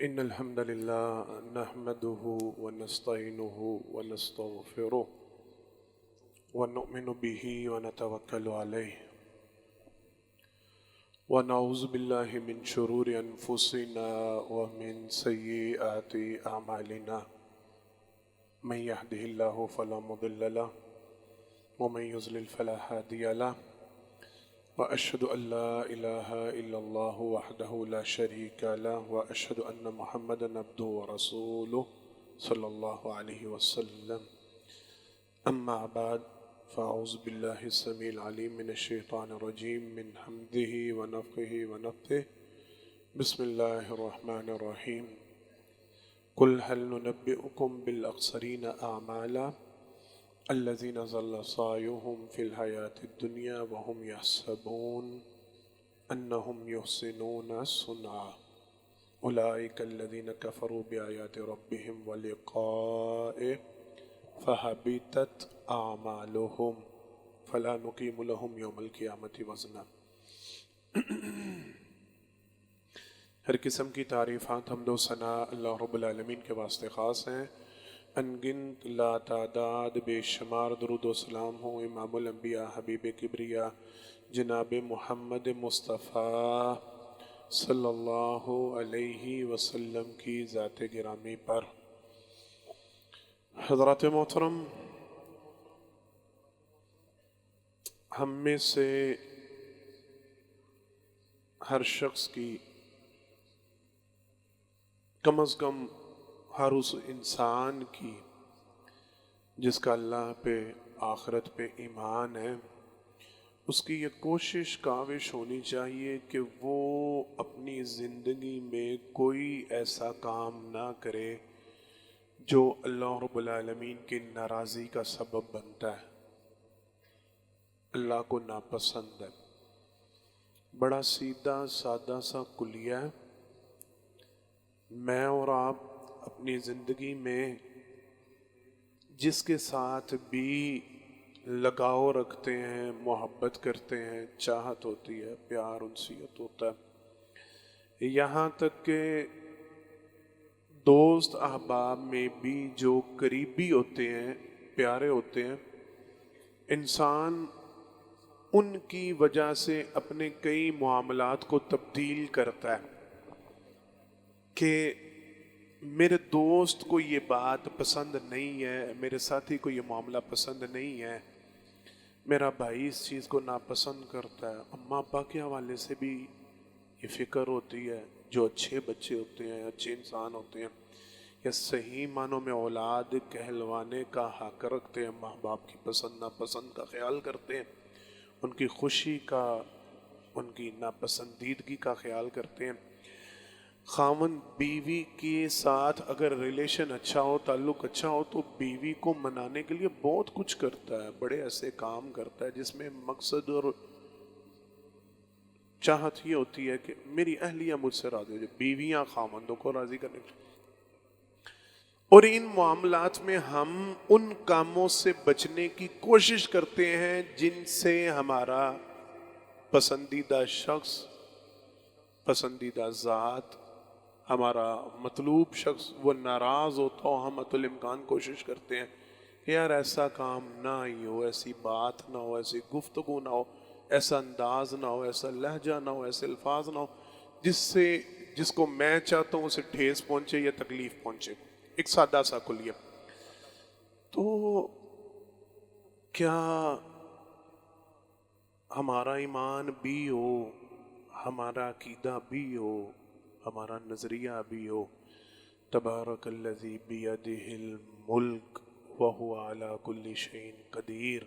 إن الحمد لله نحمده ونستعينه ونستغفره ونؤمن به ونتوكل عليه ونعوذ بالله من شرور أنفسنا ومن سيئات أعمالنا من يهده الله فلا مضل له ومن يضلل فلا هادي له وأشهد أن لا إله إلا الله وحده لا شريك له وأشهد أن محمدا عبده ورسوله صلى الله عليه وسلم أما بعد فأعوذ بالله السميع العليم من الشيطان الرجيم من حمده ونفخه ونفثه بسم الله الرحمن الرحيم قل هل ننبئكم بالأخسرين أعمالا الذين ضل سعيهم في الحياة الدنيا وهم يحسبون أنهم يحسنون صنعا أولئك الذين كفروا بآيات ربهم ولقائه فحبطت أعمالهم فلا نقيم لهم يوم القيامة وزنا۔ ہر قسم کی تعریفات حمد و ثنا اللہ رب العالمین کے واسطے خاص ہیں۔ انگنت لا تعداد بے شمار درود و سلام ہوں امام الانبیاء حبیب کبریا جناب محمد مصطفیٰ صلی اللہ علیہ وسلم کی ذات گرامی پر۔ حضرات محترم، ہم میں سے ہر شخص کی کم از کم ہر اس انسان کی جس کا اللہ پہ آخرت پہ ایمان ہے، اس کی یہ کوشش کاوش ہونی چاہیے کہ وہ اپنی زندگی میں کوئی ایسا کام نہ کرے جو اللہ رب العالمین کی ناراضی کا سبب بنتا ہے، اللہ کو ناپسند ہے۔ بڑا سیدھا سادہ سا کلیہ ہے۔ میں اور آپ اپنی زندگی میں جس کے ساتھ بھی لگاؤ رکھتے ہیں، محبت کرتے ہیں، چاہت ہوتی ہے، پیار انسیت ہوتا ہے، یہاں تک کہ دوست احباب میں بھی جو قریبی ہوتے ہیں، پیارے ہوتے ہیں، انسان ان کی وجہ سے اپنے کئی معاملات کو تبدیل کرتا ہے کہ میرے دوست کو یہ بات پسند نہیں ہے، میرے ساتھی کو یہ معاملہ پسند نہیں ہے، میرا بھائی اس چیز کو ناپسند کرتا ہے۔ اماں ابا کے حوالے سے بھی یہ فکر ہوتی ہے، جو اچھے بچے ہوتے ہیں، اچھے انسان ہوتے ہیں، یا صحیح معنوں میں اولاد کہلوانے کا حق رکھتے ہیں، ماں باپ کی پسند ناپسند کا خیال کرتے ہیں، ان کی خوشی کا، ان کی ناپسندیدگی کا خیال کرتے ہیں۔ خاوند بیوی کے ساتھ اگر ریلیشن اچھا ہو، تعلق اچھا ہو، تو بیوی کو منانے کے لیے بہت کچھ کرتا ہے، بڑے ایسے کام کرتا ہے جس میں مقصد اور چاہت یہ ہوتی ہے کہ میری اہلیہ مجھ سے راضی ہو جائے، بیویاں خاوندوں کو راضی کرنے کے لیے۔ اور ان معاملات میں ہم ان کاموں سے بچنے کی کوشش کرتے ہیں جن سے ہمارا پسندیدہ شخص، پسندیدہ ذات، ہمارا مطلوب شخص وہ ناراض ہوتا ہو۔ ہم حتی الامکان کوشش کرتے ہیں کہ یار ایسا کام نہ ہی ہو، ایسی بات نہ ہو، ایسی گفتگو نہ ہو، ایسا انداز نہ ہو، ایسا لہجہ نہ ہو، ایسے الفاظ نہ ہو جس کو میں چاہتا ہوں اسے ٹھیس پہنچے یا تکلیف پہنچے۔ ایک سادہ سا کلیہ۔ تو کیا ہمارا ایمان بھی ہو، ہمارا عقیدہ بھی ہو، ہمارا نظریہ بھی ہو، تبارک الذی بیدہ الملک وہو علی کل شیء قدیر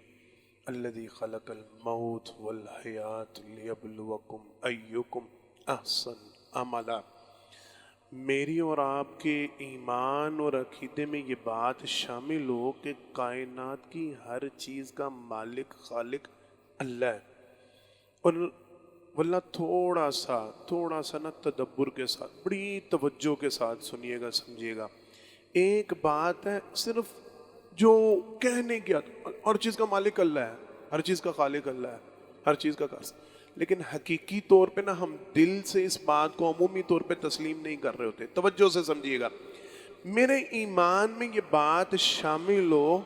الذی خلق الموت والحیات لیبلوکم ایکم احسن عملا۔ میری اور آپ کے ایمان اور عقیدے میں یہ بات شامل ہو کہ کائنات کی ہر چیز کا مالک خالق اللہ ہے، اور واللہ تھوڑا سا نا تدبر کے ساتھ، بڑی توجہ کے ساتھ سنیے گا، سمجھیے گا۔ ایک بات ہے صرف جو کہنے کی، ہر چیز کا مالک اللہ ہے، ہر چیز کا خالق اللہ ہے، ہر چیز کا کار، لیکن حقیقی طور پہ نا ہم دل سے اس بات کو عمومی طور پہ تسلیم نہیں کر رہے ہوتے. توجہ سے سمجھیے گا. میرے ایمان میں یہ بات شامل ہو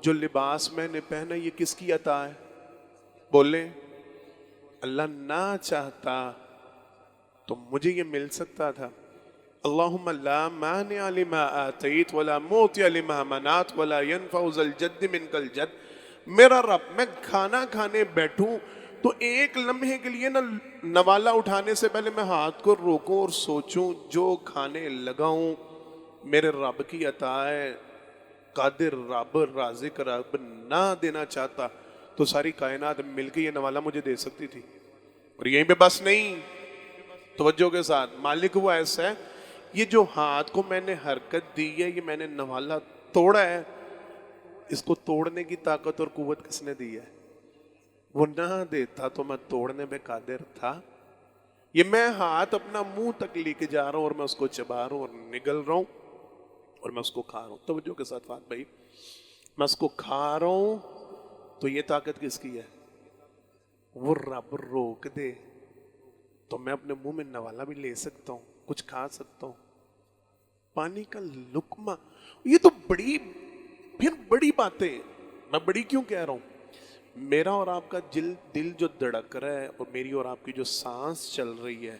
جو لباس میں نے پہنا یہ کس کی عطا ہے؟ بولیں. اللہ نہ چاہتا تو مجھے یہ مل سکتا تھا. اللہم لا مانع لما آتیت ولا موتی لما منعت ولا ينفع ذا الجد منک الجد. میرا رب میں کھانا کھانے بیٹھوں تو ایک لمحے کے لیے نا نوالا اٹھانے سے پہلے میں ہاتھ کو روکوں اور سوچوں جو کھانے لگاؤں میرے رب کی عطا ہے. قادر رب رازق رب نہ دینا چاہتا تو ساری کائنات مل کے یہ نوالا مجھے دے سکتی تھی. اور یہیں پہ بس نہیں, توجہ کے ساتھ, مالک وہ ایسا ہے یہ جو ہاتھ کو میں نے حرکت دی ہے یہ میں نے نوالا توڑا ہے, اس کو توڑنے کی طاقت اور قوت کس نے دی ہے؟ وہ نہ دیتا تو میں توڑنے میں قادر تھا. یہ میں ہاتھ اپنا منہ تک لے کے جا رہا ہوں اور میں اس کو چبا رہا ہوں اور نگل رہا ہوں اور میں اس کو کھا رہا ہوں. توجہ کے ساتھ بات بھائی, میں اس کو کھا رہا ہوں تو یہ طاقت کس کی ہے؟ وہ رب روک دے تو میں اپنے منہ میں نوالا بھی لے سکتا ہوں, کچھ کھا سکتا ہوں. پانی کا لقمہ, یہ تو بڑی باتیں. میں بڑی کیوں کہہ رہا ہوں؟ میرا اور آپ کا دل جو دھڑک رہا ہے اور میری اور آپ کی جو سانس چل رہی ہے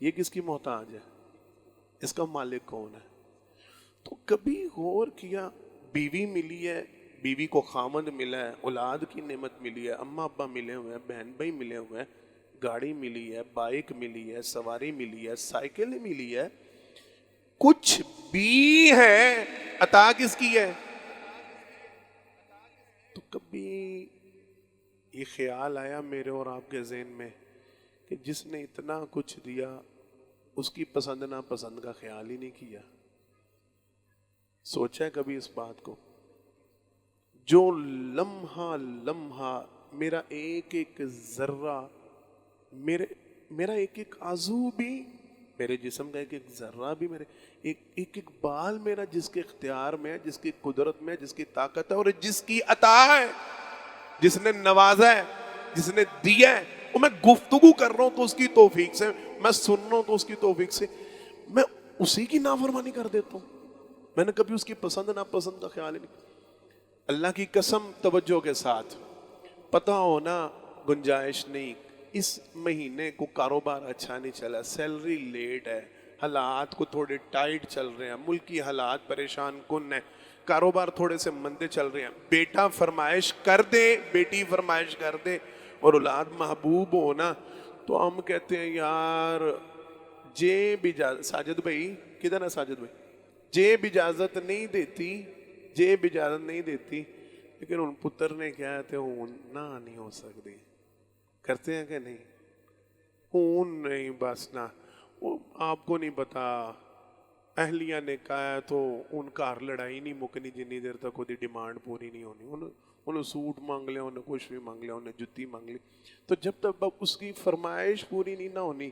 یہ کس کی محتاج ہے؟ اس کا مالک کون ہے؟ تو کبھی غور کیا, بیوی ملی ہے, بیوی کو خامند ملا ہے, اولاد کی نعمت ملی ہے, اماں ابا ملے ہوئے ہیں, بہن بھائی ملے ہوئے ہیں, گاڑی ملی ہے, بائک ملی ہے, سواری ملی ہے, سائیکل ملی ہے, کچھ بھی ہے, عطا کس کی ہے؟ تو کبھی یہ خیال آیا میرے اور آپ کے ذہن میں کہ جس نے اتنا کچھ دیا اس کی پسند ناپسند کا خیال ہی نہیں کیا؟ سوچا ہے کبھی اس بات کو؟ جو لمحہ لمحہ میرا ایک ایک ذرہ, میرا ایک ایک عضو بھی, میرے جسم کا ایک ایک ذرہ بھی, میرے ایک ایک بال میرا جس کے اختیار میں ہے, جس کی قدرت میں ہے, جس کی طاقت ہے اور جس کی عطا ہے, جس نے نوازا ہے, جس نے دیا ہے, اور میں گفتگو کر رہا ہوں تو اس کی توفیق سے, میں سن رہا ہوں تو اس کی توفیق سے, میں اسی کی نافرمانی کر دیتا ہوں. میں نے کبھی اس کی پسند ناپسند کا خیال ہی نہیں. اللہ کی قسم, توجہ کے ساتھ, پتہ ہونا گنجائش نہیں, اس مہینے کو کاروبار اچھا نہیں چلا, سیلری لیٹ ہے, حالات کو تھوڑے ٹائٹ چل رہے ہیں, ملکی حالات پریشان کن ہیں, کاروبار تھوڑے سے مندے چل رہے ہیں, بیٹا فرمائش کر دے, بیٹی فرمائش کر دے, اور اولاد محبوب ہونا تو ہم کہتے ہیں یار جیب اجازت, ساجد بھائی کدھر ہے ساجد بھائی, جیب اجازت نہیں دیتی, جیب اجازت نہیں دیتی, لیکن ان پتر نے کیا ہے نہ نہیں ہو سکتی, کرتے ہیں کہ نہیں؟ اون نہیں بس نا, وہ آپ کو نہیں پتا, اہلیہ نے کہا ہے تو ان کار لڑائی نہیں مکنی جنی دیر تک وہ ڈیمانڈ پوری نہیں ہونی. انہیں سوٹ مانگ لیا, انہیں کچھ بھی مانگ لیا, انہیں جتی مانگ لی, تو جب تک اس کی فرمائش پوری نہیں نہ ہونی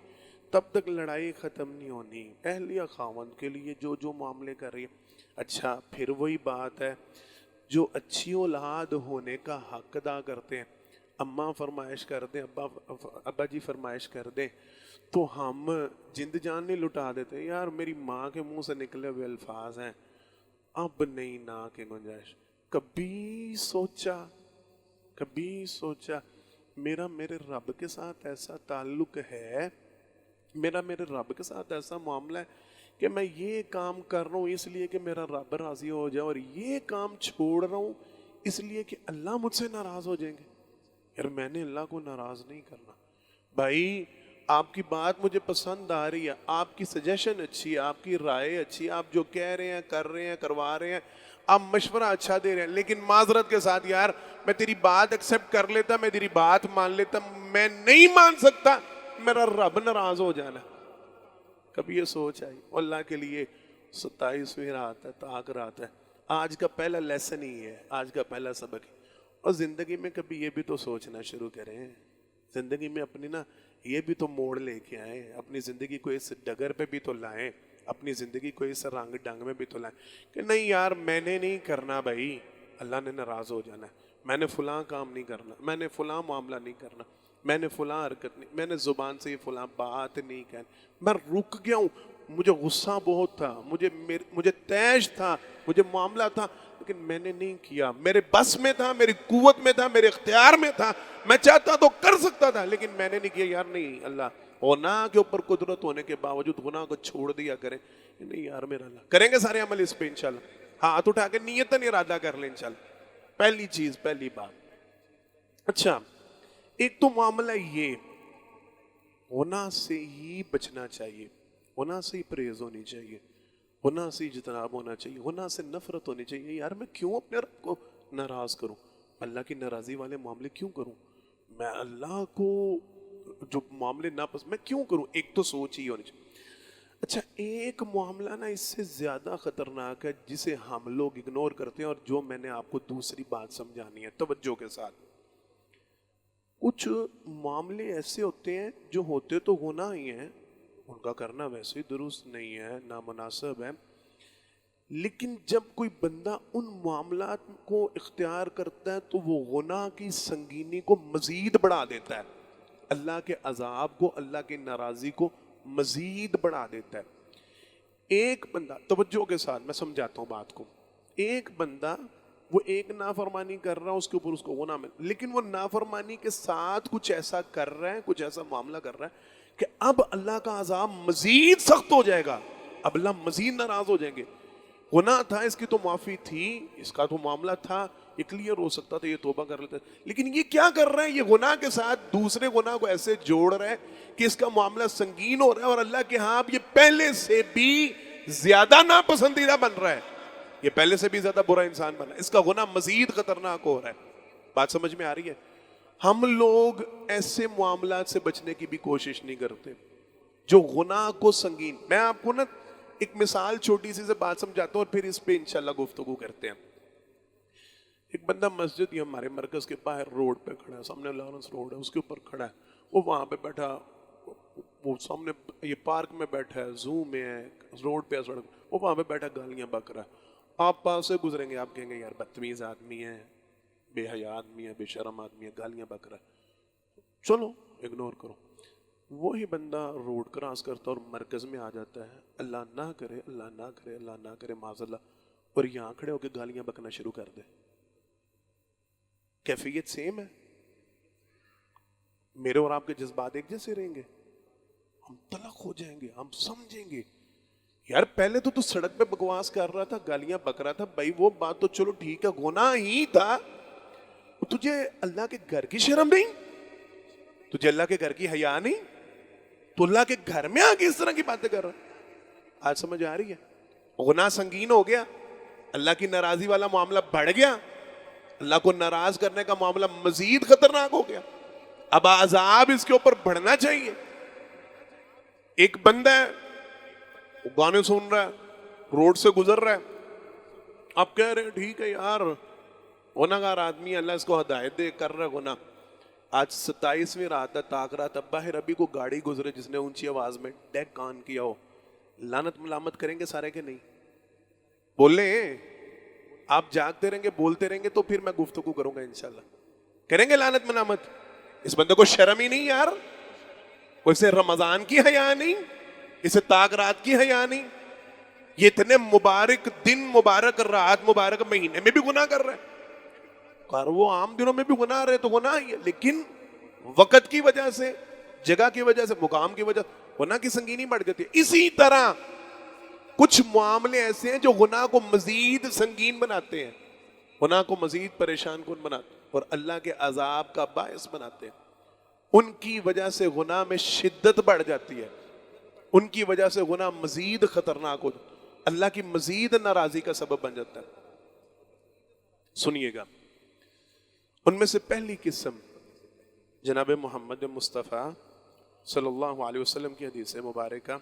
تب تک لڑائی ختم نہیں ہونی. اہلیہ خاوند کے لیے جو جو معاملے کر رہی ہے. اچھا پھر وہی بات ہے, جو اچھی اولاد ہونے کا حق ادا کرتے ہیں, اماں فرمائش کر دیں, ابا جی فرمائش کر دیں, تو ہم جند جان نہیں لٹا دیتے, یار میری ماں کے منہ سے نکلے ہوئے الفاظ ہیں, اب نہیں نہ کہ گنجائش. کبھی سوچا میرا میرے رب کے ساتھ ایسا تعلق ہے, میرا میرے رب کے ساتھ ایسا معاملہ ہے کہ میں یہ کام کر رہا ہوں اس لیے کہ میرا رب راضی ہو جائے, اور یہ کام چھوڑ رہا ہوں اس لیے کہ اللہ مجھ سے ناراض ہو جائیں گے. یار میں نے اللہ کو ناراض نہیں کرنا. بھائی آپ کی بات مجھے پسند آ رہی ہے, آپ کی سجیشن اچھی ہے, آپ کی رائے اچھی ہے, آپ جو کہہ رہے ہیں کر رہے ہیں کروا رہے ہیں, آپ مشورہ اچھا دے رہے ہیں, لیکن معذرت کے ساتھ یار میں تیری بات ایکسیپٹ کر لیتا, میں تیری بات مان لیتا, میں نہیں مان سکتا, میرا رب ناراض ہو جانا. کبھی یہ سوچ آئی؟ اللہ کے لیے 27ویں رات ہے, طاق رات ہے, آج کا پہلا لیسن ہی ہے, آج کا پہلا سبق ہے. اور زندگی میں کبھی یہ بھی تو سوچنا شروع کریں, زندگی میں اپنی نا یہ بھی تو موڑ لے کے آئیں, اپنی زندگی کو اس ڈگر پہ بھی تو لائیں, اپنی زندگی کو اس رنگ ڈنگ میں بھی تو لائیں کہ نہیں یار میں نے نہیں کرنا بھائی, اللہ نے ناراض ہو جانا ہے, میں نے فلاں کام نہیں کرنا, میں نے فلاں معاملہ نہیں کرنا. میں نے فلاں حرکت نہیں, میں نے زبان سے یہ فلاں بات نہیں کہی, میں رک گیا ہوں, مجھے غصہ بہت تھا, مجھے تیش تھا, مجھے معاملہ تھا, لیکن میں نے نہیں کیا. میرے بس میں تھا, میری قوت میں تھا, میرے اختیار میں تھا, میں چاہتا تو کر سکتا تھا, لیکن میں نے نہیں کیا. یار نہیں اللہ, گناہ کے اوپر قدرت ہونے کے باوجود گناہ کو چھوڑ دیا کریں. نہیں یار میرا اللہ, کریں گے سارے عمل اس پہ انشاءاللہ. ہاتھ اٹھا کے نیتاً ارادہ کر لیں انشاءاللہ. پہلی چیز, پہلی بات. اچھا, ایک تو معاملہ یہ, گناہ سے ہی بچنا چاہیے, گناہ سے ہی پرہیز ہونی چاہیے, گناہ سے اجتناب ہونا چاہیے, گناہ سے نفرت ہونی چاہیے. یار میں کیوں اپنے رب کو ناراض کروں, اللہ کی ناراضی والے معاملے کیوں کروں, میں اللہ کو جو معاملے ناپسند میں کیوں کروں. ایک تو سوچ ہی ہونی چاہیے. اچھا, ایک معاملہ نا اس سے زیادہ خطرناک ہے جسے ہم لوگ اگنور کرتے ہیں, اور جو میں نے آپ کو دوسری بات سمجھانی ہے توجہ کے ساتھ. کچھ معاملے ایسے ہوتے ہیں جو ہوتے تو گناہ ہی ہیں, ان کا کرنا ویسے ہی درست نہیں ہے, نامناسب ہے, لیکن جب کوئی بندہ ان معاملات کو اختیار کرتا ہے تو وہ گناہ کی سنگینی کو مزید بڑھا دیتا ہے, اللہ کے عذاب کو, اللہ کی ناراضی کو مزید بڑھا دیتا ہے. ایک بندہ, توجہ کے ساتھ میں سمجھاتا ہوں بات کو, ایک بندہ وہ ایک نافرمانی کر رہا ہے, اس کے اوپر اس کو گناہ مل, لیکن وہ نافرمانی کے ساتھ کچھ ایسا کر رہا ہے, کچھ ایسا معاملہ کر رہا ہے کہ اب اللہ کا عذاب مزید سخت ہو جائے گا, اب اللہ مزید ناراض ہو جائیں گے. گناہ تھا, اس کی تو معافی تھی, اس کا تو معاملہ تھا, یہ کلیئر ہو سکتا تھا, یہ توبہ کر لیتا, لیکن یہ کیا کر رہا ہے, یہ گناہ کے ساتھ دوسرے گناہ کو ایسے جوڑ رہا ہے کہ اس کا معاملہ سنگین ہو رہا ہے, اور اللہ کے ہاں اب یہ پہلے سے بھی زیادہ ناپسندیدہ بن رہا ہے, یہ پہلے سے بھی زیادہ برا انسان بن رہا ہے, اس کا گناہ مزید خطرناک ہو رہا ہے. بات سمجھ میں آ رہی ہے؟ ہم لوگ ایسے معاملات سے بچنے کی بھی کوشش نہیں کرتے جو گناہ کو سنگین. میں آپ کو نا ایک مثال چھوٹی سی سے بات سمجھاتا ہوں, اور پھر اس پہ انشاءاللہ گفتگو کرتے ہیں. ایک بندہ مسجد یا ہمارے مرکز کے باہر روڈ پہ کھڑا ہے, سامنے لارنس روڈ ہے, اس کے اوپر کھڑا ہے, وہ وہاں پہ بیٹھا, وہ سامنے یہ پارک میں بیٹھا ہے, زو میں ہے, روڈ پہ سڑک, وہ وہاں پہ بیٹھا گالیاں بک رہا ہے. آپ پاس سے گزریں گے, آپ کہیں گے یار بدتمیز آدمی ہے, بے حیا آدمی ہے, بے شرم آدمی ہے, گالیاں بک رہا ہے, چلو اگنور کرو. وہی بندہ روڈ کراس کرتا اور مرکز میں آ جاتا ہے, اللہ نہ کرے, اللہ نہ کرے, اللہ نہ کرے, معاذ اللہ, اور یہاں کھڑے ہو کے گالیاں بکنا شروع کر دے. کیفیت سیم ہے, میرے اور آپ کے جذبات ایک جیسے رہیں گے, ہم تلخ ہو جائیں گے, ہم سمجھیں گے یار پہلے تو سڑک پہ بکواس کر رہا تھا, گالیاں بک رہا تھا, بھائی وہ بات تو چلو ٹھیک ہے, گناہ ہی تھا, تجھے اللہ کے گھر کی شرم نہیں, تجھے اللہ کے گھر کی حیا نہیں, تو اللہ کے گھر میں آگے اس طرح کی باتیں کر رہا. آج سمجھ آ رہی ہے؟ گناہ سنگین ہو گیا, اللہ کی ناراضی والا معاملہ بڑھ گیا, اللہ کو ناراض کرنے کا معاملہ مزید خطرناک ہو گیا, اب عذاب اس کے اوپر بڑھنا چاہیے. ایک بندہ ہے, وہ گانے سن رہا ہے, روڈ سے گزر رہا ہے, آپ کہہ رہے ہیں ٹھیک ہے یار گناہ گار آدمی, اللہ اس کو ہدایت دے, کر رہا ہے گناہ. آج 27ویں رات ہے, تاک رات, ابا ہے ربی کو گاڑی گزرے جس نے اونچی آواز میں ڈیک آن کیا ہو, لعنت ملامت کریں گے سارے کہ نہیں؟ بول لیں, آپ جاگتے رہیں گے, بولتے رہیں گے, تو پھر میں گفتگو کروں گا انشاءاللہ. کریں گے لعنت ملامت؟ اس بندے کو شرم ہی نہیں یار, کوئی سے رمضان کی حیا نہیں, اسے تاک رات کی حیا نہیں, یہ اتنے مبارک دن, مبارک رات, مبارک مہینے میں بھی گناہ کر رہے ہیں. وہ عام دنوں میں بھی گناہ رہے تو گناہ ہی ہے, لیکن وقت کی وجہ سے, جگہ کی وجہ سے, مقام کی وجہ سے گناہ کی سنگینی بڑھ جاتی ہے. اسی طرح کچھ معاملے ایسے ہیں جو گناہ کو مزید سنگین بناتے ہیں, گناہ کو مزید پریشان کن بناتے ہیں, اور اللہ کے عذاب کا باعث بناتے ہیں. ان کی وجہ سے گناہ میں شدت بڑھ جاتی ہے, ان کی وجہ سے گناہ مزید خطرناک ہو جاتا ہے, اللہ کی مزید ناراضی کا سبب بن جاتا ہے. سنیے گا, ان میں سے پہلی قسم جناب محمد مصطفیٰ صلی اللہ علیہ وسلم کی حدیث مبارکہ.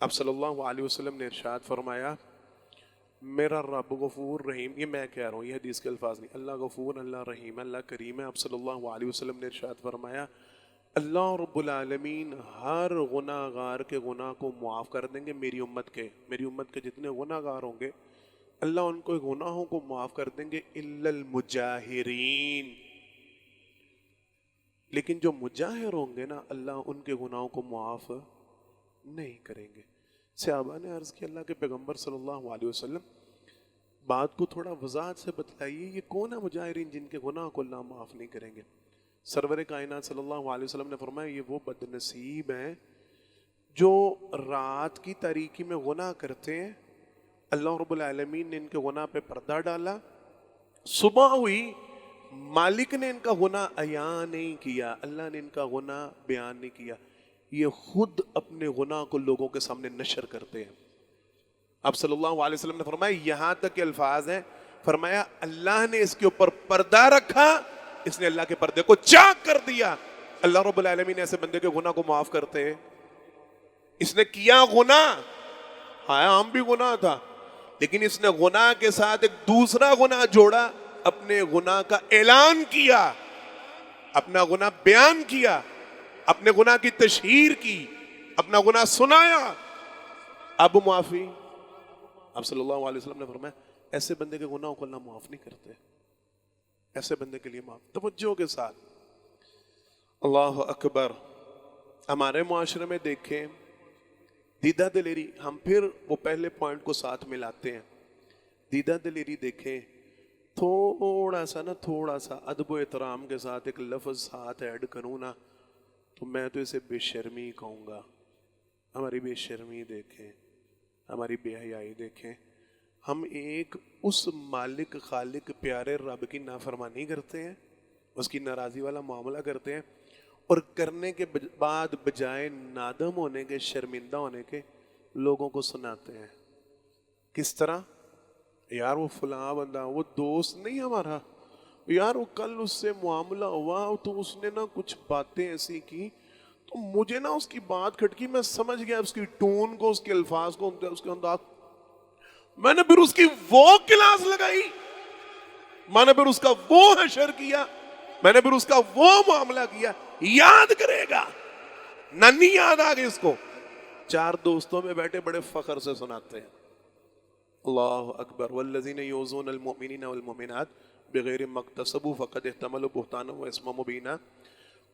اب صلی اللہ علیہ وسلم نے ارشاد فرمایا, میرا رب غفور رحیم, یہ میں کہہ رہا ہوں, یہ حدیث کے الفاظ نہیں, اللہ غفور, اللہ رحیم, اللہ کریم ہے. اب صلی اللہ علیہ وسلم نے ارشاد فرمایا, اللہ رب العالمین ہر گناہ گار کے گناہ کو معاف کر دیں گے. میری امت کے جتنے گناہ گار ہوں گے, اللہ ان کو گناہوں کو معاف کر دیں گے, الا المجاہرین, لیکن جو مجاہر ہوں گے نا اللہ ان کے گناہوں کو معاف نہیں کریں گے. صحابہ نے عرض کیا اللہ کے پیغمبر صلی اللہ علیہ وسلم بات کو تھوڑا وضاحت سے بتلائیے, یہ کون ہے مجاہرین جن کے گناہ کو اللہ معاف نہیں کریں گے؟ سرور کائنات صلی اللہ علیہ وسلم نے فرمایا یہ وہ بد نصیب ہیں جو رات کی تاریکی میں گناہ کرتے ہیں, اللہ رب العالمین نے ان کے گناہ پہ پردہ ڈالا, صبح ہوئی مالک نے ان کا گناہ عیاں نہیں کیا, اللہ نے ان کا گناہ بیان نہیں کیا, یہ خود اپنے گناہ کو لوگوں کے سامنے نشر کرتے ہیں. اب صلی اللہ علیہ وسلم نے فرمایا یہاں تک کہ الفاظ ہیں, فرمایا اللہ نے اس کے اوپر پردہ رکھا, اس نے اللہ کے پردے کو چاک کر دیا. اللہ رب العالمین ایسے بندے کے گناہ کو معاف کرتے ہیں. اس نے کیا گناہ, ہاں عام بھی گناہ تھا, لیکن اس نے گناہ کے ساتھ ایک دوسرا گناہ جوڑا, اپنے گناہ کا اعلان کیا, اپنا گناہ بیان کیا, اپنے گناہ کی تشہیر کی, اپنا گناہ سنایا, اب معافی. اب صلی اللہ علیہ وسلم نے فرمایا ایسے بندے کے گناہوں کو اللہ معاف نہیں کرتے, ایسے بندے کے لیے معاف. توجہ کے ساتھ اللہ اکبر. ہمارے معاشرے میں دیکھیں دیدہ دلیری, ہم پھر وہ پہلے پوائنٹ کو ساتھ ملاتے ہیں. دیدہ دلیری دیکھیں, تھوڑا سا ادب و احترام کے ساتھ ایک لفظ ساتھ ایڈ کروں نا تو میں تو اسے بے شرمی کہوں گا. ہماری بے شرمی دیکھیں, ہماری بے حیائی دیکھیں. ہم ایک اس مالک خالق پیارے رب کی نافرمانی کرتے ہیں, اس کی ناراضی والا معاملہ کرتے ہیں, اور کرنے کے بعد بجائے نادم ہونے کے, شرمندہ ہونے کے, لوگوں کو سناتے ہیں. کس طرح؟ یار وہ فلاں بندہ, وہ دوست نہیں ہمارا, یار وہ کل اس سے معاملہ ہوا تو اس نے نا کچھ باتیں ایسی کی تو مجھے نا اس کی بات کھٹکی, میں سمجھ گیا اس کی ٹون کو, اس کے الفاظ کو, اس کے انداز, میں نے پھر اس کی وہ کلاس لگائی, میں نے پھر اس کا وہ حشر کیا, میں نے پھر اس کا وہ معاملہ کیا. یاد کرے گا, نانی یاد آ گئی اس کو, 4 دوستوں میں بیٹھے بڑے فخر سے سناتے ہیں. اللہ اکبر. والذین یؤذون المؤمنین والمؤمنات بغیر ما اکتسبوا فقد احتملوا بہتانا واثما مبینا.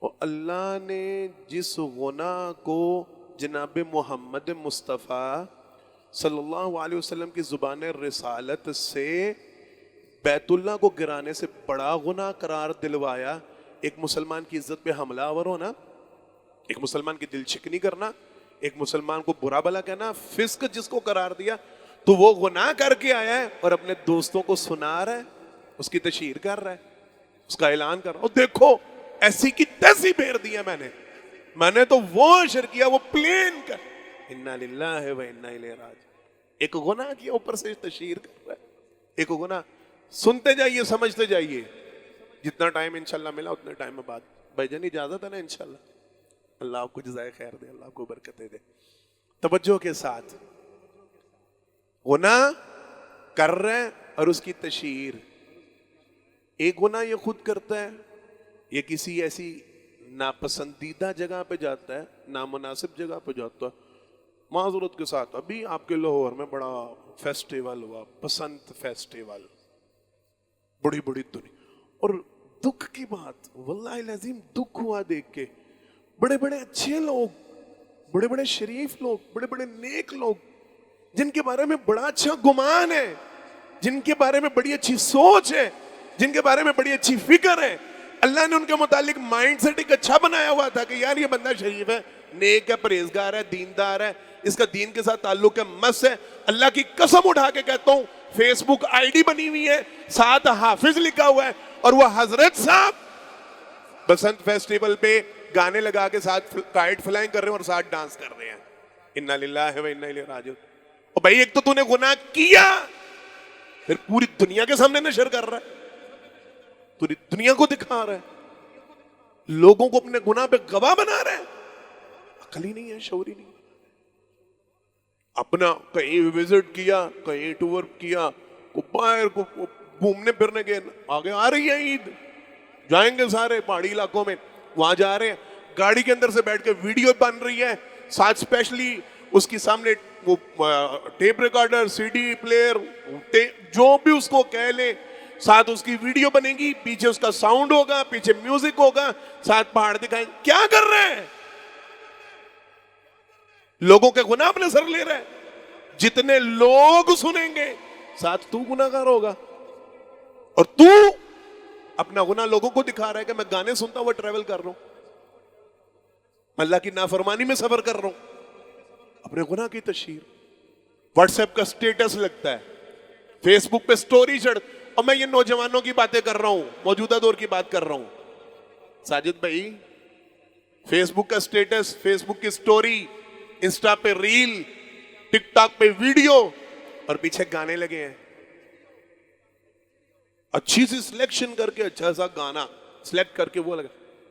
اور اللہ نے جس گناہ کو جناب محمد مصطفیٰ صلی اللہ علیہ وسلم کی زبان رسالت سے بیت اللہ کو گرانے سے بڑا گناہ قرار دلوایا, ایک مسلمان کی عزت پہ حملہ آور ہونا, ایک مسلمان کی دل شکنی کرنا, ایک مسلمان کو برا بھلا کہنا, فسق جس کو قرار دیا, تو وہ گناہ کر کے آیا ہے اور اپنے دوستوں کو سنا رہا ہے, اس کی تشہیر کر رہا ہے, اس کا اعلان کر رہا ہے. اور دیکھو ایسی کی تیسی پھیر دیا میں نے تو وہ عشر کیا, وہ پلین کر, انا للہ و انا الیہ راجعون. ایک گناہ کیا اوپر سے تشہیر کر رہا ہے, ایک گناہ. سنتے جائیے, سمجھتے جائیے, جتنا ٹائم انشاءاللہ ملا اتنے ٹائم میں بات. بھائی جان اجازت ہے نا انشاءاللہ؟ اللہ آپ کو جزائے خیر دے, اللہ آپ کو برکتیں دے. توجہ کے ساتھ, گناہ کر رہے ہیں اور اس کی تشہیر. ایک گناہ یہ خود کرتا ہے, یہ کسی ایسی ناپسندیدہ جگہ پہ جاتا ہے, نامناسب جگہ پہ جاتا ہے. معذرت کے ساتھ ابھی آپ کے لاہور میں بڑا فیسٹیول ہوا, بسنت فیسٹیول, بڑی بڑی دنیا. اور دکھ کی بات, واللہ العظیم دکھ ہوا دیکھ کے, بڑے بڑے اچھے لوگ, بڑے بڑے شریف لوگ, بڑے بڑے نیک لوگ, جن کے بارے میں بڑا اچھا گمان ہے, جن کے بارے میں بڑی اچھی سوچ ہے, جن کے بارے میں بڑی اچھی فکر ہے, اللہ نے ان کے متعلق مائنڈ سیٹ ایک اچھا بنایا ہوا تھا کہ یار یہ بندہ شریف ہے, نیک ہے, پرہیزگار ہے, دیندار ہے, اس کا دین کے ساتھ تعلق ہے, مس ہے. اللہ کی قسم اٹھا کے کہتا ہوں, فیس بک آئی ڈی بنی ہوئی ہے, ساتھ حافظ لکھا ہوا ہے, اور وہ حضرت صاحب بسنت فیسٹیول پہ گانے لگا کے ساتھ کائٹ فلائنگ کر رہے ہیں اور ساتھ ڈانس کر رہے ہیں. انا للہ و انا الیہ راجعون. اور بھائی ایک تو نے گناہ کیا, پھر پوری دنیا کے سامنے نشر کر رہا ہے, پوری دنیا کو دکھا رہا ہے, لوگوں کو اپنے گناہ پہ گواہ بنا رہا ہے. عقل ہی نہیں ہے, شعور ہی نہیں. اپنا کہیں وزٹ کیا, کہیں ٹور کیا, کو باہر کو گھومنے پھرنے کے, آگے آ رہی ہے عید, جائیں گے سارے پہاڑی علاقوں میں, وہاں جا رہے ہیں, گاڑی کے اندر سے بیٹھ کے ویڈیو بن رہی ہے, ساتھ اسپیشلی اس کی سامنے وہ tape recorder, C D player, جو بھی اس کو کہہ لیں, ساتھ اس کی ویڈیو بنے گی, پیچھے اس کا ساؤنڈ ہوگا, پیچھے میوزک ہوگا, ساتھ پہاڑ دکھائیں. کیا کر رہے ہیں؟ لوگوں کے گناہ اپنے سر لے رہے ہیں. جتنے لوگ سنیں گے ساتھ تو گناہ گار ہوگا, اور تو اپنا گناہ لوگوں کو دکھا رہا ہے کہ میں گانے سنتا ہوا ٹریول کر رہا ہوں, اللہ کی نافرمانی میں سفر کر رہا ہوں. اپنے گناہ کی تشہیر. واٹس ایپ کا سٹیٹس لگتا ہے, فیس بک پہ سٹوری چڑھ, اور میں یہ نوجوانوں کی باتیں کر رہا ہوں, موجودہ دور کی بات کر رہا ہوں. ساجد بھائی, فیس بک کا سٹیٹس, فیس بک کی سٹوری, انسٹا پہ ریل, ٹک ٹاک پہ ویڈیو, اور پیچھے گانے لگے ہیں. اچھی سی سلیکشن کر کے اچھا سا گانا سلیکٹ کر کے وہ لگا.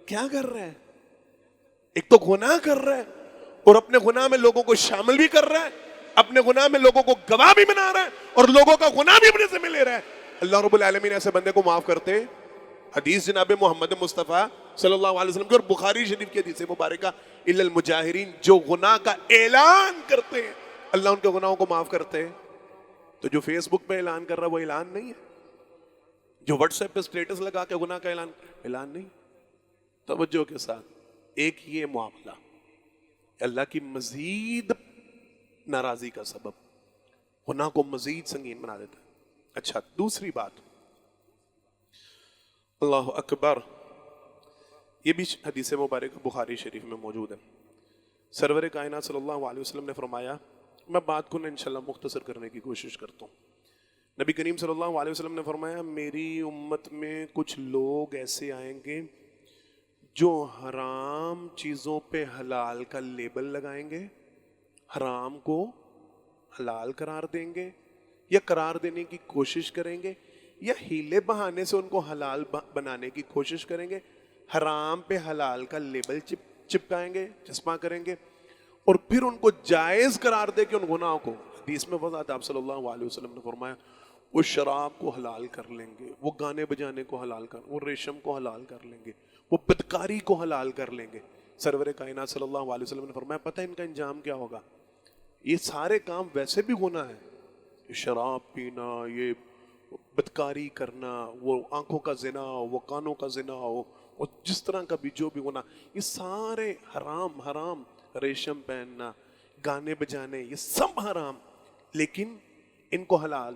کیا کر رہے ہیں؟ ایک تو گناہ کر رہا ہے, اور اپنے گناہ میں لوگوں کو شامل بھی کر رہا ہے, اپنے گناہ میں لوگوں کو گواہ بھی بنا رہا ہے, اور لوگوں کا گناہ بھی اپنے ذمہ لے رہا ہے. اللہ رب العالمین ایسے بندے کو معاف کرتے. حدیث جناب محمد مصطفیٰ صلی اللہ علیہ وسلم کی, اور بخاری شریف کی حدیث مبارکہ, الا المجاہرین, جو گناہ کا اعلان کرتے ہیں اللہ ان کے گناہوں کو معاف کرتے ہیں. تو جو فیس بک پہ اعلان کر رہا ہے وہ اعلان نہیں ہے, جو واٹس ایپ پہ سٹیٹس لگا کے گناہ کا اعلان نہیں. توجہ کے ساتھ, ایک یہ معاملہ اللہ کی مزید ناراضی کا سبب, گناہ کو مزید سنگین بنا دیتا ہے. اچھا, دوسری بات, اللہ اکبر, یہ بھی حدیث مبارک بخاری شریف میں موجود ہے. سرور کائنات صلی اللہ علیہ وسلم نے فرمایا, میں بات کو انشاءاللہ مختصر کرنے کی کوشش کرتا ہوں. نبی کریم صلی اللہ علیہ وسلم نے فرمایا, میری امت میں کچھ لوگ ایسے آئیں گے جو حرام چیزوں پہ حلال کا لیبل لگائیں گے, حرام کو حلال قرار دیں گے, یا قرار دینے کی کوشش کریں گے, یا ہیلے بہانے سے ان کو حلال بنانے کی کوشش کریں گے, حرام پہ حلال کا لیبل چپکائیں گے, چسپاں کریں گے, اور پھر ان کو جائز قرار دے کے ان گناہوں کو. حدیث میں وضاحت آپ صلی اللہ علیہ وسلم نے فرمایا, وہ شراب کو حلال کر لیں گے, وہ گانے بجانے کو حلال کر, وہ ریشم کو حلال کر لیں گے, وہ بدکاری کو حلال کر لیں گے. سرور کائنات صلی اللہ علیہ وسلم نے فرمایا, پتہ ہے ان کا انجام کیا ہوگا؟ یہ سارے کام ویسے بھی گناہ ہے, شراب پینا, یہ بدکاری کرنا, وہ آنکھوں کا زنا ہو, وہ کانوں کا زنا ہو, وہ جس طرح کا بھی جو بھی گناہ, یہ سارے حرام, ریشم پہننا, گانے بجانے, یہ سب حرام, لیکن ان کو حلال.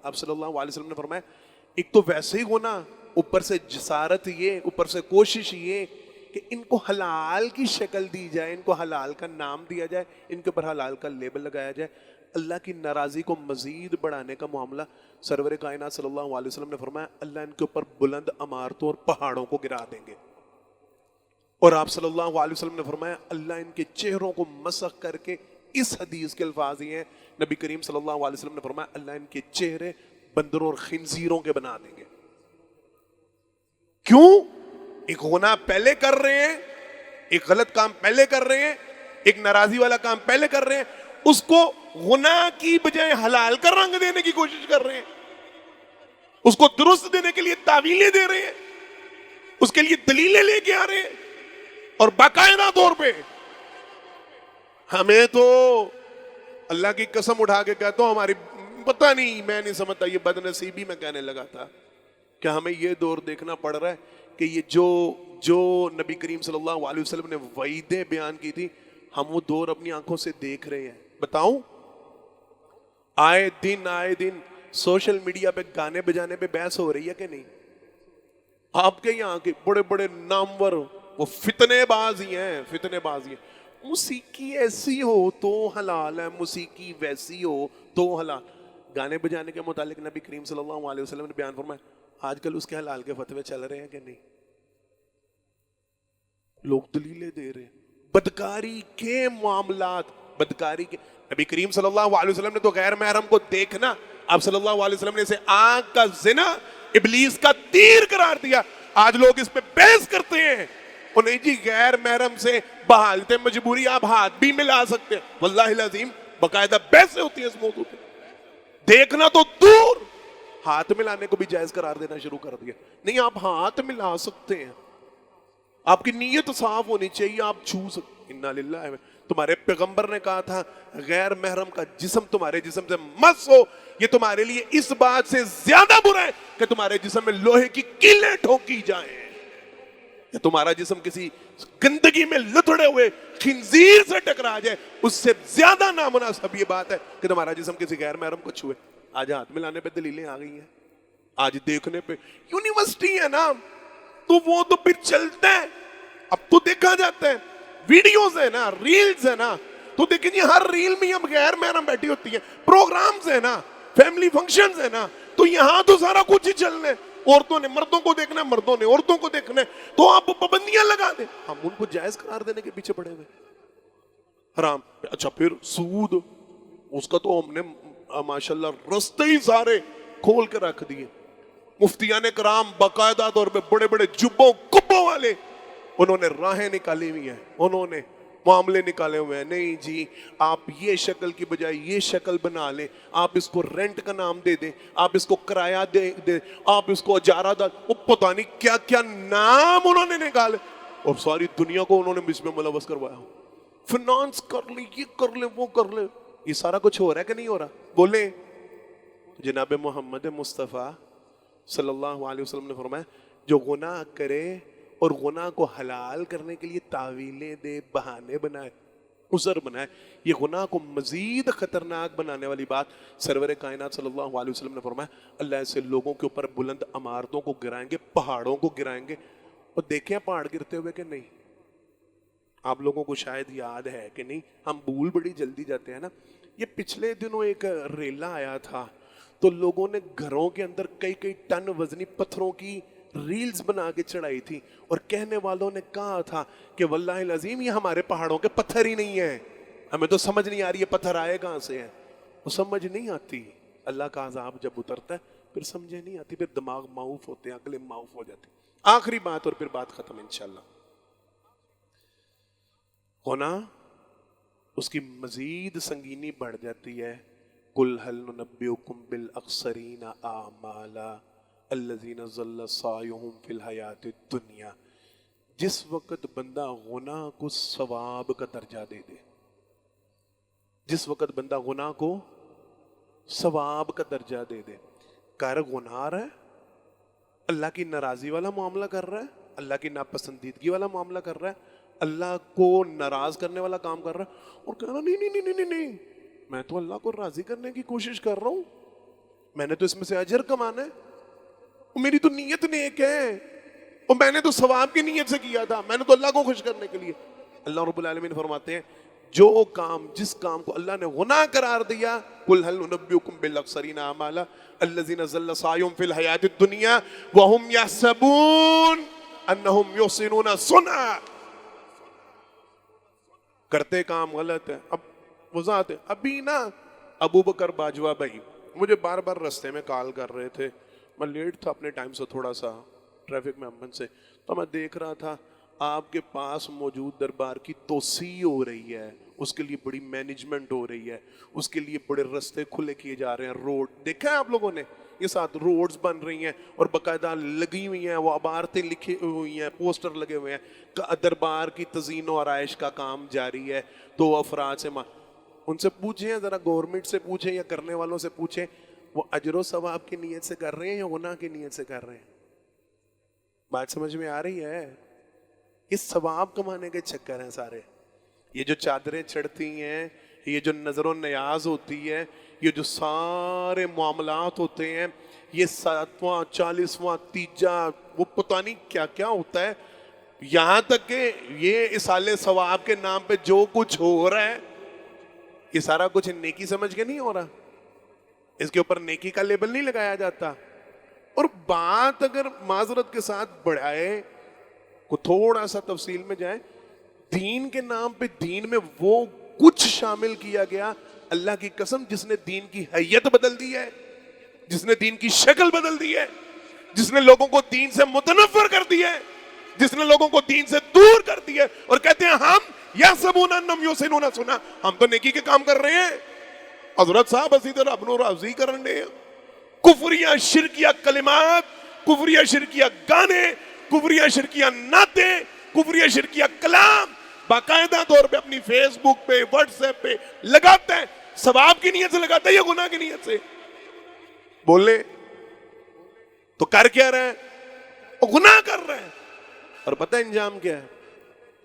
آپ صلی اللہ علیہ وسلم نے فرمایا, ایک تو ویسے ہی گناہ, اوپر سے جسارت یہ, اوپر سے کوشش یہ کہ ان کو حلال کی شکل دی جائے, ان کو حلال کا نام دیا جائے, ان کے اوپر حلال کا لیبل لگایا جائے. اللہ کی ناراضی کو مزید بڑھانے کا معاملہ. سرور کائنات صلی اللہ علیہ وسلم نے فرمایا, اللہ ان کے اوپر بلند عمارتوں اور پہاڑوں کو گرا دیں گے. اور آپ صلی اللہ علیہ وسلم نے فرمایا, اللہ ان کے چہروں کو مسخ کر کے, اس حدیث کے الفاظ یہ ہیں, نبی کریم صلی اللہ علیہ وسلم نے فرمایا, اللہ ان کے چہرے بندروں اور خنزیروں کے بنا دیں گے. کیوں؟ ایک گناہ پہلے کر رہے ہیں, ایک غلط کام پہلے کر رہے ہیں, ایک ناراضی والا کام پہلے کر رہے ہیں, اس کو گناہ کی بجائے حلال کا رنگ دینے کی کوشش کر رہے ہیں, اس کو درست دینے کے لیے تعویلیں دے رہے ہیں, اس کے لیے دلیلیں لے کے آ رہے ہیں, اور باقاعدہ طور پہ. ہمیں تو اللہ کی قسم اٹھا کے کہتا ہوں, ہماری پتہ نہیں, میں نہیں سمجھتا, یہ بد نصیبی میں کہنے لگا تھا کہ ہمیں یہ دور دیکھنا پڑ رہا ہے کہ یہ جو نبی کریم صلی اللہ علیہ وسلم نے وعیدیں بیان کی تھی, ہم وہ دور اپنی آنکھوں سے دیکھ رہے ہیں. بتاؤں, آئے دن سوشل میڈیا پہ گانے بجانے پہ بحث ہو رہی ہے کہ نہیں؟ آپ کے یہاں کے بڑے بڑے نامور وہ فتنے بازی ہیں. موسیقی ایسی ہو تو حلال ہے, موسیقی ویسی ہو تو حلال. گانے بجانے کے متعلق نبی کریم صلی اللہ علیہ وسلم نے بیان فرمایا, آج کل اس کے حلال کے فتوے چل رہے ہیں کہ نہیں؟ لوگ دلیلیں دے رہے ہیں. بدکاری کے معاملات, بدکاری کے, نبی کریم صلی اللہ علیہ وسلم نے تو غیر محرم کو دیکھنا, آپ صلی اللہ علیہ وسلم نے اسے آنکھ کا زنا, ابلیس کا تیر قرار دیا. آج لوگ اس پہ بحث کرتے ہیں, اور نہیں جی غیر محرم سے بحالت مجبوری آپ ہاتھ بھی ملا سکتے ہیں. واللہ العظیم باقاعدہ بحث ہوتی ہے اس موضوع پہ. دیکھنا تو دور, ہاتھ ملانے کو بھی جائز قرار دینا شروع کر دیا. نہیں, آپ ہاتھ ملا سکتے ہیں, آپ کی نیت صاف ہونی چاہیے, آپ چھو سکتے. انا للہ. تمہارے پیغمبر نے کہا تھا غیر محرم کا جسم تمہارے جسم سے مس ہو، یہ تمہارے لیے اس بات سے زیادہ برا ہے کہ تمہارے جسم میں لوہے کی کیلیں ٹھوکی جائیں، کہ تمہارا جسم کسی گندگی میں لتڑے ہوئے خنزیر سے ٹکرا جائے، اس سے زیادہ نامناسب یہ بات ہے کہ تمہارا جسم کسی غیر محرم کو چھوئے۔ آج ہاتھ ملانے پہ دلیلیں آ گئی ہیں، آج دیکھنے پہ یونیورسٹی ہے نا تو وہ تو پھر چلتا ہے، اب تو دیکھا جاتا ہے، ویڈیوز ہے نا، ریلز ہے نا، تو دیکھیں جی ہر ریل میں اب غیر محرم بیٹھی ہوتی ہیں، پروگرامز ہے نا، فیملی فنکشنز ہے نا، تو یہاں تو سارا کچھ ہی چلنا ہے، عورتوں نے مردوں کو دیکھنا ہے، مردوں نے عورتوں کو دیکھنا ہے، تو آپ پابندیاں لگا دیں، ہم ان کو جائز قرار دینے کے پیچھے پڑے ہوئے حرام۔ اچھا پھر سود، اس کا تو ہم نے ماشاءاللہ رستے ہی سارے کھول کے رکھ دیے، مفتیان کرام باقاعدہ طور پہ بڑے بڑے جبوں کبوں والے انہوں نے راہیں نکالی ہوئی ہیں، انہوں نے معاملے نکالے ہوئے ہیں، نہیں جی آپ یہ شکل کی بجائے یہ شکل بنا لیں، آپ اس کو رینٹ کا نام دے دیں، آپ اس کو کرایہ دے، آپ اس کو اجارہ دار، وہ پتہ نہیں کیا کیا نام انہوں نے نکالے، اور ساری دنیا کو انہوں نے اس میں ملوث کروایا، فنانس کر لیں، یہ کر لیں، وہ کر لیں، یہ سارا کچھ ہو رہا ہے کہ نہیں ہو رہا؟ بولیں۔ جناب محمد مصطفیٰ صلی اللہ علیہ وسلم نے فرمایا جو گناہ کرے اور گناہ کو حلال کرنے کے لیے تعویلیں دے، بہانے بنائے، عذر بنائے، یہ گناہ کو مزید خطرناک بنانے والی بات سرور کائنات صلی اللہ علیہ وسلم نے فرمایا اللہ ایسے لوگوں کے اوپر بلند عمارتوں کو گرائیں گے، پہاڑوں کو گرائیں گے۔ اور دیکھیں پہاڑ گرتے ہوئے کہ نہیں، آپ لوگوں کو شاید یاد ہے کہ نہیں، ہم بھول بڑی جلدی جاتے ہیں نا۔ یہ پچھلے دنوں ایک ریلا آیا تھا تو لوگوں نے گھروں کے اندر کئی کئی ٹن وزنی پتھروں کی ریلز بنا کے چڑھائی تھی، اور کہنے والوں نے کہا تھا کہ واللہ العظیم یہ ہمارے پہاڑوں کے پتھر ہی نہیں ہیں، ہمیں تو سمجھ نہیں آ رہی یہ پتھر آئے کہاں سے ہیں۔ وہ سمجھ نہیں آتی، اللہ کا عذاب جب اترتا ہے پھر سمجھے نہیں آتی، پھر دماغ معوف ہوتے ہیں، عقلیں معوف ہو جاتی۔ آخری بات اور پھر بات ختم انشاءاللہ، گناہ اس کی مزید سنگینی بڑھ جاتی ہے۔ قُلْ هَلْ نُنَبِّئُكُمْ بِالْأَخْسَرِينَ أَعْمَالًا الَّذِينَ ضَلَّ سَعْيُهُمْ فِي الْحَيَاةِ الدُّنْيَا، جس وقت بندہ گناہ کو ثواب کا درجہ دے دے، جس وقت بندہ گناہ کو ثواب کا درجہ دے دے، کر گناہ رہا ہے، اللہ کی ناراضی والا معاملہ کر رہا ہے، اللہ کی ناپسندیدگی والا معاملہ کر رہا ہے، اللہ کو ناراض کرنے والا کام کر رہا ہے، اور کہہ رہا نہیں نہیں نہیں نہیں نہیں میں تو اللہ کو راضی کرنے کی کوشش کر رہا ہوں، میں نے تو اس میں سے اجر کمانا ہے، اور میری تو نیت نیک ہے، اور میں نے تو ثواب کی نیت سے کیا تھا، میں نے تو اللہ کو خوش کرنے کے لیے۔ اللہ رب العالمین فرماتے ہیں جو کام، جس کام کو اللہ نے گناہ قرار دیا، قُلْ هَلْ نُنَبِّئُكُمْ بِالْأَخْسَرِينَ أَعْمَالًا الَّذِينَ ضَلَّ سَعْيُهُمْ فِي الْحَيَاةِ الدُّنْيَا وَهُمْ يَحْسَبُونَ أَنَّهُمْ يُحْسِنُونَ صُنْعًا، کرتے کام غلط ہے۔ اب وضاحت ہے، ابھی نا ابو بکر باجوہ بھائی مجھے بار بار رستے میں کال کر رہے تھے، میں لیٹ تھا اپنے ٹائم سے تھوڑا سا ٹریفک میں امن سے، تو میں دیکھ رہا تھا آپ کے پاس موجود دربار کی توسیع ہو رہی ہے، اس کے لیے بڑی مینجمنٹ ہو رہی ہے، اس کے لیے بڑے رستے کھلے کیے جا رہے ہیں، روڈ دیکھا ہے آپ لوگوں نے، یہ ساتھ روڈز بن رہی ہیں اور باقاعدہ لگی ہوئی ہیں، وہ عبارتیں لکھی ہوئی ہیں، پوسٹر لگے ہوئے ہیں، دربار کی تزئین و آرائش کا کام جاری ہے۔ تو افراد سے ان سے پوچھیں، ذرا گورنمنٹ سے پوچھیں یا کرنے والوں سے پوچھیں وہ اجر و ثواب کی نیت سے کر رہے ہیں یا گناہ کی نیت سے کر رہے ہیں؟ بات سمجھ میں آ رہی ہے؟ یہ ثواب کمانے کے چکر ہیں سارے، یہ جو چادریں چڑھتی ہیں، یہ جو نظر و نیاز ہوتی ہے، یہ جو سارے معاملات ہوتے ہیں، یہ 7واں 40واں تیجا وہ پتہ نہیں کیا کیا ہوتا ہے، یہاں تک کہ یہ اصالے ثواب کے نام پہ جو کچھ ہو رہا ہے یہ سارا کچھ نیکی سمجھ کے نہیں ہو رہا، اس کے اوپر نیکی کا لیبل نہیں لگایا جاتا۔ اور بات اگر معذرت کے ساتھ بڑھائے کو تھوڑا سا تفصیل میں جائے، دین کے نام پہ دین میں وہ کچھ شامل کیا گیا، اللہ کی قسم جس نے دین کی حیت بدل دی ہے، جس نے دین کی شکل بدل دی ہے، جس نے لوگوں کو دین سے متنفر کر دیا ہے، جس نے لوگوں کو دین سے دور کر دیا ہے، اور کہتے ہیں ہم یحسبون انہم یحسنون صنعا، ہم تو نیکی کے کام کر رہے ہیں۔ حضرت صاحب اسی طرح ابن راضی کرنے ہیں، کفریہ شرکیہ کلمات، کفریہ شرکیہ گانے، کفریہ شرکیہ نعتیں، کفریہ شرکیہ کلام، باقاعدہ طور پہ اپنی فیس بک پہ واٹس ایپ پہ لگاتا ہے، ثواب کی نیت سے لگاتا ہے یا گناہ کی نیت سے؟ بولے تو کر کیا رہا ہے؟ وہ گناہ کر رہا ہے، اور پتہ انجام کیا ہے؟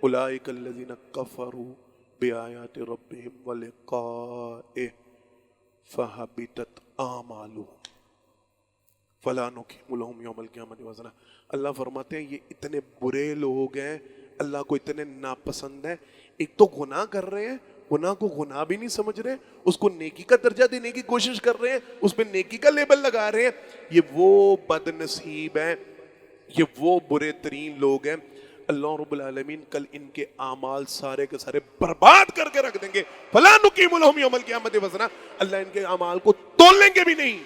اولئک الذین کفروا بآیات ربہم ولقائہ فحبطت اعمالہم فلا نقیم لہم یوم القیامۃ وزنا۔ اللہ فرماتے ہیں یہ اتنے برے لوگ ہیں، اللہ کو اتنے ناپسند ہیں، ایک تو گناہ کر رہے ہیں، گناہ کو گناہ بھی نہیں سمجھ رہے، اس کو نیکی کا درجہ دینے کی کوشش کر رہے ہیں، اس پہ نیکی کا لیبل لگا رہے ہیں۔ یہ وہ بد نصیب ہیں، یہ وہ برے ترین لوگ ہیں، اللہ رب العالمین کل ان کے اعمال سارے کے سارے برباد کر کے رکھ دیں گے۔ فلا نقیم لہم یوم القیامۃ وزنا، اللہ ان کے اعمال کو تولیں گے بھی نہیں۔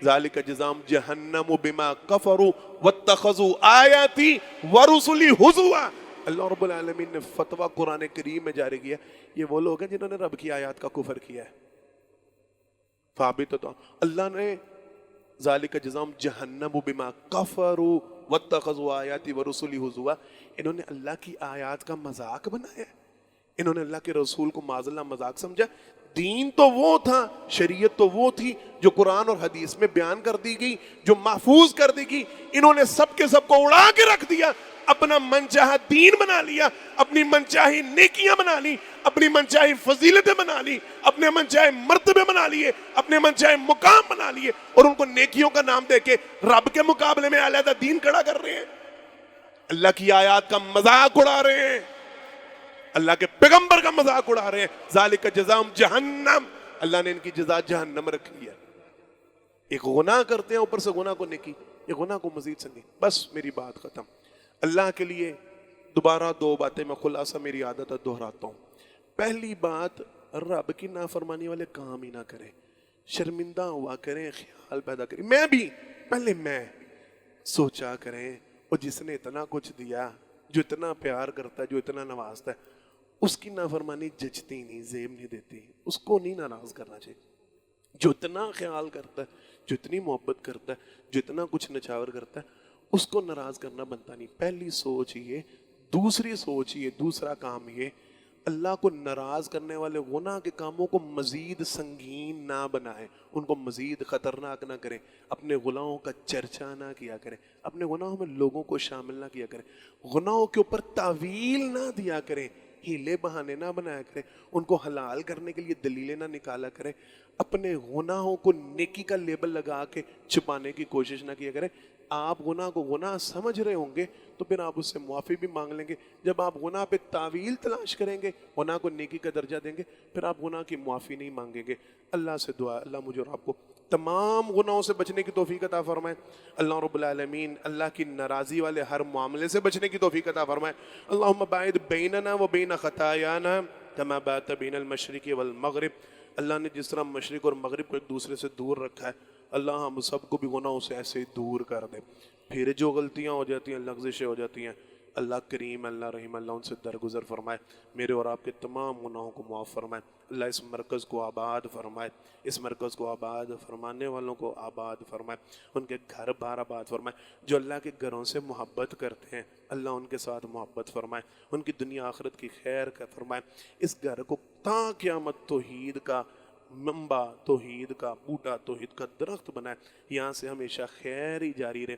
ذالک جزاؤہم جہنم بما کفروا واتخذوا آیاتی ورسلی ہزوا۔ اللہ رب العالمین نے فتویٰ قرآن کریم میں جاری کیا، یہ وہ لوگ ہیں جنہوں نے رب کی آیات کا کفر کیا ہے۔ اللہ نے ذالک جزاؤہم جہنم بما کفروا واتخذوا آیاتی ورسلی ہزوا، انہوں نے اللہ کی آیات کا مذاق بنایا، انہوں نے اللہ کے رسول کو معاذ اللہ مذاق سمجھا۔ دین تو وہ تھا، شریعت تو وہ تھی جو قرآن اور حدیث میں بیان کر دی گئی، جو محفوظ کر دی گئی، انہوں نے سب کے سب کو اڑا کے رکھ دیا، اپنا منچاہا دین بنا لیا، اپنی منچاہی نیکیاں بنا لی، اپنی منچاہی فضیلتیں بنا لی، اپنے منچاہے مرتبے بنا لیے، اپنے منچاہے مقام بنا لیے، اور ان کو نیکیوں کا نام دے کے رب کے مقابلے میں علیحدہ دین کھڑا کر رہے ہیں، اللہ کی آیات کا مذاق اڑا رہے ہیں، اللہ کے پیغمبر کا مذاق اڑا رہے ہیں۔ ذالک جزاؤہم جہنم، اللہ نے ان کی جزا جہنم رکھی ہے۔ ایک گناہ کرتے ہیں، اوپر سے گناہ کو نیکی، ایک گناہ کو مزید سنگی۔ بس میری بات ختم۔ اللہ کے لیے دوبارہ دو باتیں میں خلاصہ میری عادت ہے دہراتا ہوں۔ پہلی بات، رب کی نافرمانی والے کام ہی نہ کریں، شرمندہ ہوا کریں، خیال پیدا کریں، میں بھی پہلے میں سوچا کریں، اور جس نے اتنا کچھ دیا، جو اتنا پیار کرتا ہے، جو اتنا نوازتا ہے، اس کی نافرمانی جچتی نہیں، زیب نہیں دیتی، اس کو نہیں ناراض کرنا چاہیے۔ جو اتنا خیال کرتا ہے، جو اتنی محبت کرتا ہے، جو اتنا کچھ نچھاور کرتا ہے، اس کو ناراض کرنا بنتا نہیں۔ پہلی سوچ یہ، دوسری سوچ یہ، دوسرا کام یہ، اللہ کو ناراض کرنے والے گناہ کے کاموں کو مزید سنگین نہ بنائیں، ان کو مزید خطرناک نہ کریں، اپنے گناہوں کا چرچا نہ کیا کریں، اپنے گناہوں میں لوگوں کو شامل نہ کیا کریں، گناہوں کے اوپر تعویل نہ دیا کریں، ہیلے بہانے نہ بنایا کریں، ان کو حلال کرنے کے لیے دلیلیں نہ نکالا کریں، اپنے گناہوں کو نیکی کا لیبل لگا کے چھپانے کی کوشش نہ کیا کریں۔ آپ گناہ کو گناہ سمجھ رہے ہوں گے تو پھر آپ اس سے معافی بھی مانگ لیں گے۔ جب آپ گناہ پہ تعویل تلاش کریں گے، گناہ کو نیکی کا درجہ دیں گے، پھر آپ گناہ کی معافی نہیں مانگیں گے۔ اللہ سے دعا، اللہ مجھے اور آپ کو تمام گناہوں سے بچنے کی توفیق عطا فرمائے۔ اللہ رب العالمین اللہ کی ناراضی والے ہر معاملے سے بچنے کی توفیق عطا فرمائے۔ اللہم باعد بیننا و بین خطایانا کما باعدت بین المشرق والمغرب۔ اللہ نے جس طرح مشرق اور مغرب کو ایک دوسرے سے دور رکھا ہے، اللہ ہم سب کو بھی گناہوں سے ایسے ہی دور کر دے۔ پھر جو غلطیاں ہو جاتی ہیں، لغزشیں ہو جاتی ہیں، اللہ کریم، اللہ رحیم، اللہ ان سے درگزر فرمائے، میرے اور آپ کے تمام گناہوں کو معاف فرمائے۔ اللہ اس مرکز کو آباد فرمائے، اس مرکز کو آباد فرمانے والوں کو آباد فرمائے، ان کے گھر بار آباد فرمائے۔ جو اللہ کے گھروں سے محبت کرتے ہیں، اللہ ان کے ساتھ محبت فرمائے، ان کی دنیا آخرت کی خیر کا فرمائے۔ اس گھر کو تا قیامت توحید کا منبع، توحید کا بوٹا، توحید کا درخت بنائے، یہاں سے ہمیشہ خیر ہی جاری رہے۔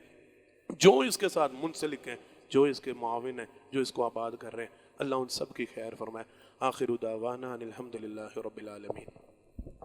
جو اس کے ساتھ منسلک ہیں، جو اس کے معاون ہیں، جو اس کو آباد کر رہے ہیں، اللہ ان سب کی خیر فرمائے۔ آخر دعوانا ان الحمدللہ رب العالمین۔